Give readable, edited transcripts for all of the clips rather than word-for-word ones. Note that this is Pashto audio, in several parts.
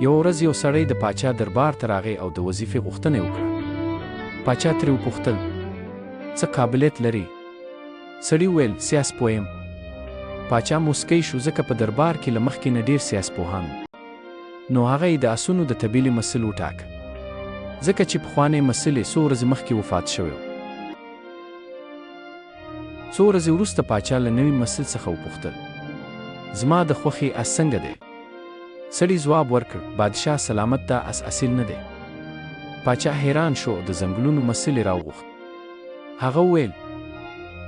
یوه ورځ یو سړی د پاچا دربار ته راغی او د وظیفې غوښتنه یې وکړه. پاچا ترې وپوښتل څه قابلیت لري؟ سړي وویل سیاستپوه یم. پاچا موسکی شو ځکه په دربار کې له مخکې نه ډېر سیاستپوهان وو. نو هغه یې د اسونو د طبیلې مسل وټاکه ځکه چې پخوانی مسل یې څو ورځې مخکې وفات شوی و. څو ورځې وروسته پاچا له نوي مسل څخه وپوښتل زما د خوښې اس څنګه دی؟ سړي ځواب ورکړ بادشاه سلامت دا اس اصیل نه دی. پاچا حیران شو د ځنګلونو مسل یې راوغوښت. هغه وویل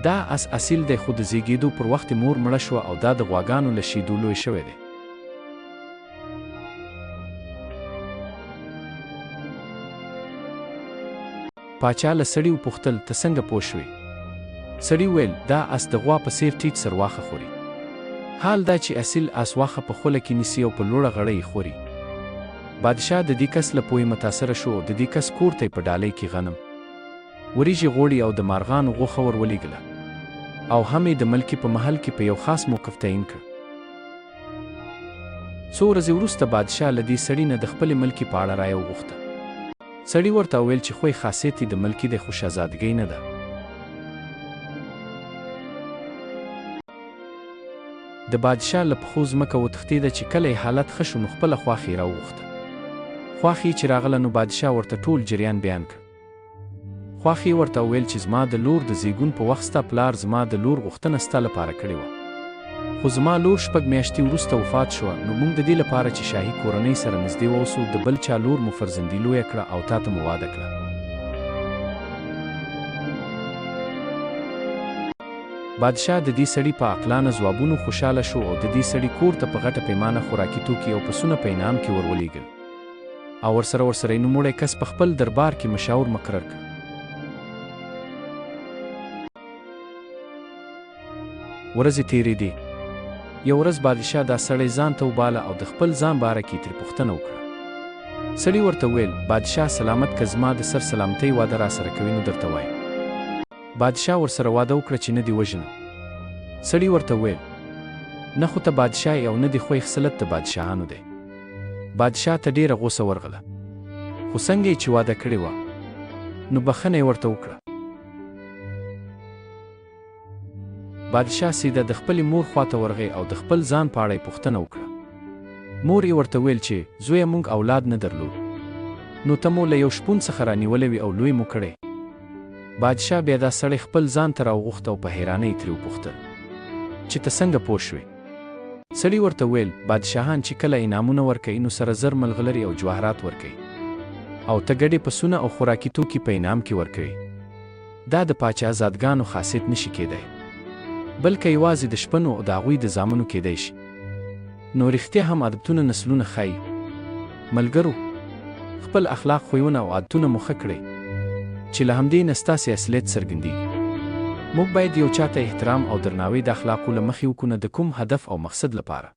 دا اس اصیل دی خو د زیږېدو پر وخت مور مړه شوه او دا د غواګانو له شیدو لوی شوی دی. پاچا له سړي وپوښتل ته څنګه پوه شوې؟ سړي وویل دا اس د غوا په څېر ټیټ سر واښه خوري. حال دا چې اصیل اس واښه په خوله کې نیسي او په لوړه غړۍ یې خوري. بادشاه د دې کس له پوهې متاثره شو. د دې کس کور ته یې په ډالۍ کې غنم، وریژې، غوړي او د مارغانو غوښه ور ولېږله او هم یې د ملکې په محل کې په یو خاص موقف تعین کړ. څو ورځې وروسته بادشاه له دې سړي نه د خپلې ملکې په اړه رایه وغوښته. سړي ورته وویل چې خوی خاصیت یې د ملکې دی خو شهزادګۍ نه ده. د بادشاه له پښو ځمکه وتښتېده چې کله یې حالت ښه شو نو خپله خواښې یې راوغوښته. خواښې چې راغله نو بادشاه ورته ټول جریان بیان کړ. خواښې ورته وویل چې زما د لور د زیږون په وخت ستا پلار زما د لور غوښتنه ستا لپاره کړې وه، خو زما لور 6 میاشتې وروسته وفات شوه. نو موږ د دې لپاره چې شاهي کورنۍ سره نږدې واوسو د بل چا لور مو فرزندي لویه کړه او تا ته مو واده کړه. بادشاه د دې سړي په عقلانه ځوابونو خوشحاله شو او د دې سړي کور ته په غټه پیمانه خوراکي توکي او پسونه په انعام کې ور ولېږل او ورسره یې نوموړی کس په خپل دربار کې مشاور مقرر کړ. ورځې تېرېدې. یو ورځ بادشاه دا سړی ځان ته وباله او د خپل ځان باره کې ترې پوښتنه وکړه. سړي ورته وویل بادشاه سلامت که زما د سر سلامتۍ واده راسره کوي نو درته وایم. بادشاه ورسره واده وکړه چې نه دې وژنم. سړي ورته وویل نه خو ته بادشاه او نه دې خوی خصلت د بادشاهانو دی. بادشاه ته ډېره غوسه ورغله، خو څنګه یې چې واده کړې وه نو بخښنه یې ورته وکړه. بادشاه سیده د خپلې مور خواته ورغی او د خپل ځان په اړه یې پوښتنه وکړه. مور یې ورته ویل چې زویه موږ اولاد نه درلود، نو ته مو له یو شپون څخه رانیولی وي او لوی مو کړی. بادشاه بیا دا سړی خپل ځان ته راوغوښت او په حیرانۍ ترې وپوښتل چې ته څنګه پوه شوې؟ سړي ورته ویل بادشاهان چې کله انعامونه ورکوي نو سره زر ملغلرې او جواهرات ورکوي او ته ګډې پسونه او خوراکي توکي په انعام کې ورکوي. دا د پاچا زادګانو خاصیت نشي کېدی، بلکې یوازې د شپنو او د هغوی د زامنو کېدی شي. نو رښتیا هم عادتونه نسلونه ښایي. ملګرو، خپل اخلاق، خویونه او عادتونه مو ښه کړئ چې له همدې نه ستاسې اصلیت څرګندېږي. موږ باید یو چا ته احترام او درناوی د اخلاقو له مخې وکړو، نه د کوم هدف او مقصد لپاره.